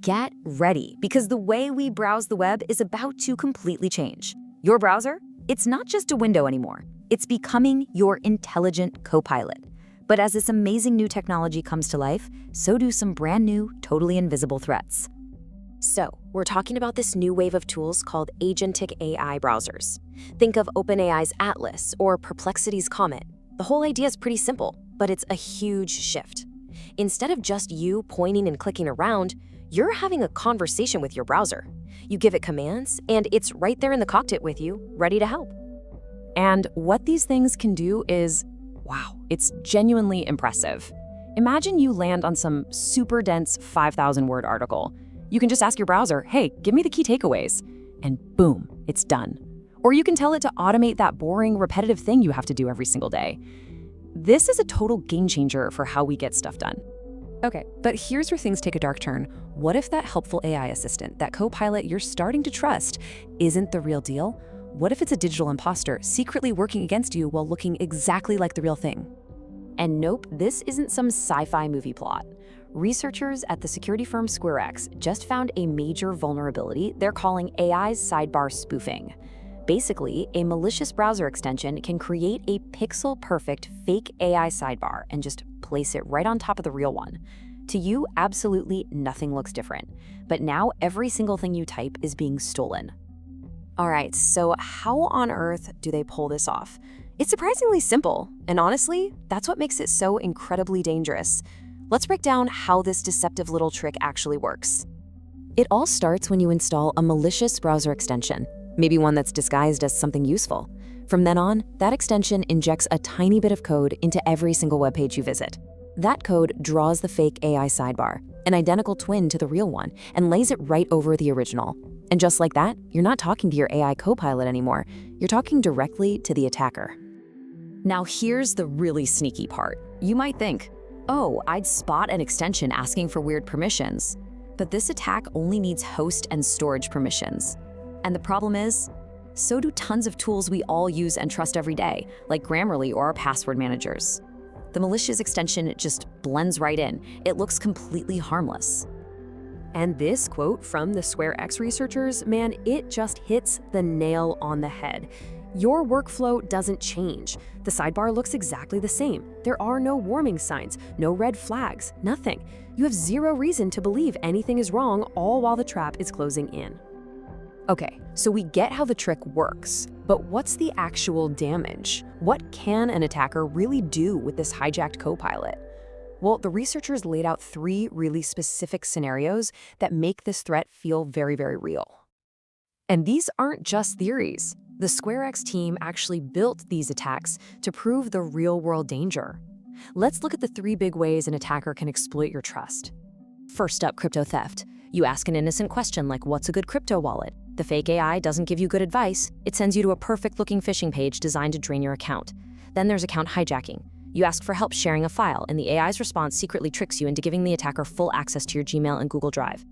get ready, because the way we browse the web is about to completely change. Your browser? It's not just a window anymore. It's becoming your intelligent co-pilot. But as this amazing new technology comes to life, so do some brand new, totally invisible threats. So, we're talking about this new wave of tools called agentic AI browsers. Think of OpenAI's Atlas or Perplexity's Comet. The whole idea is pretty simple, but it's a huge shift. Instead of just you pointing and clicking around, you're having a conversation with your browser. You give it commands, and it's right there in the cockpit with you, ready to help. And what these things can do is, wow, it's genuinely impressive. Imagine you land on some super dense 5,000-word article. You can just ask your browser, hey, give me the key takeaways, and boom, it's done. Or you can tell it to automate that boring, repetitive thing you have to do every single day. This is a total game changer for how we get stuff done. Okay, but here's where things take a dark turn. What if that helpful AI assistant, that co-pilot you're starting to trust, isn't the real deal? What if it's a digital imposter secretly working against you while looking exactly like the real thing? And nope, this isn't some sci-fi movie plot. Researchers at the security firm SquareX just found a major vulnerability they're calling AI's sidebar spoofing. Basically, a malicious browser extension can create a pixel-perfect fake AI sidebar and just place it right on top of the real one. To you, absolutely nothing looks different. But now every single thing you type is being stolen. All right, so how on earth do they pull this off? It's surprisingly simple, and honestly, that's what makes it so incredibly dangerous. Let's break down how this deceptive little trick actually works. It all starts when you install a malicious browser extension, maybe one that's disguised as something useful. From then on, that extension injects a tiny bit of code into every single web page you visit. That code draws the fake AI sidebar, an identical twin to the real one, and lays it right over the original. And just like that, you're not talking to your AI co-pilot anymore. You're talking directly to the attacker. Now here's the really sneaky part. You might think, oh, I'd spot an extension asking for weird permissions. But this attack only needs host and storage permissions. And the problem is, so do tons of tools we all use and trust every day, like Grammarly or our password managers. The malicious extension just blends right in. It looks completely harmless. And this quote from the SquareX researchers, man, it just hits the nail on the head. Your workflow doesn't change. The sidebar looks exactly the same. There are no warning signs, no red flags, nothing. You have zero reason to believe anything is wrong, all while the trap is closing in. Okay, so we get how the trick works, but what's the actual damage? What can an attacker really do with this hijacked co-pilot? Well, the researchers laid out 3 really specific scenarios that make this threat feel very, very real. And these aren't just theories. The SquareX team actually built these attacks to prove the real-world danger. Let's look at the 3 big ways an attacker can exploit your trust. First up, crypto theft. You ask an innocent question like, what's a good crypto wallet? The fake AI doesn't give you good advice. It sends you to a perfect-looking phishing page designed to drain your account. Then there's account hijacking. You ask for help sharing a file, and the AI's response secretly tricks you into giving the attacker full access to your Gmail and Google Drive.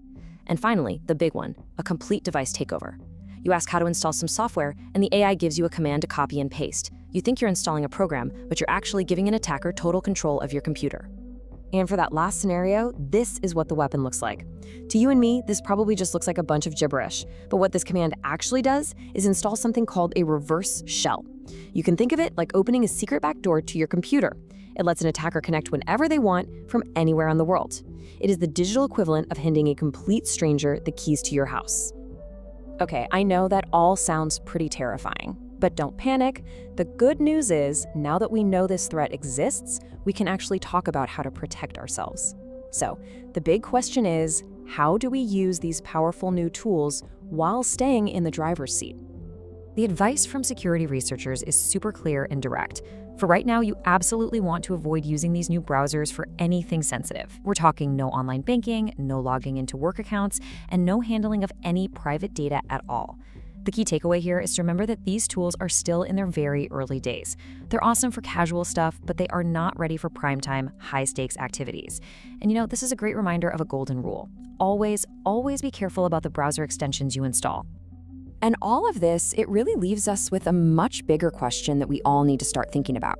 And finally, the big one, a complete device takeover. You ask how to install some software, and the AI gives you a command to copy and paste. You think you're installing a program, but you're actually giving an attacker total control of your computer. And for that last scenario, this is what the weapon looks like. To you and me, this probably just looks like a bunch of gibberish, but what this command actually does is install something called a reverse shell. You can think of it like opening a secret backdoor to your computer. It lets an attacker connect whenever they want from anywhere in the world. It is the digital equivalent of handing a complete stranger the keys to your house. Okay, I know that all sounds pretty terrifying, but don't panic. The good news is, now that we know this threat exists, we can actually talk about how to protect ourselves. So, the big question is, how do we use these powerful new tools while staying in the driver's seat? The advice from security researchers is super clear and direct. For right now, you absolutely want to avoid using these new browsers for anything sensitive. We're talking no online banking, no logging into work accounts, and no handling of any private data at all. The key takeaway here is to remember that these tools are still in their very early days. They're awesome for casual stuff, but they are not ready for primetime, high-stakes activities. And this is a great reminder of a golden rule. Always, always be careful about the browser extensions you install. And all of this, it really leaves us with a much bigger question that we all need to start thinking about.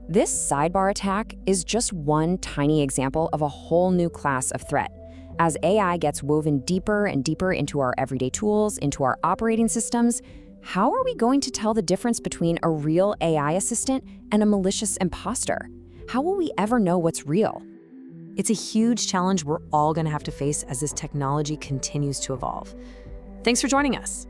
This sidebar attack is just one tiny example of a whole new class of threat. As AI gets woven deeper and deeper into our everyday tools, into our operating systems, how are we going to tell the difference between a real AI assistant and a malicious imposter? How will we ever know what's real? It's a huge challenge we're all going to have to face as this technology continues to evolve. Thanks for joining us.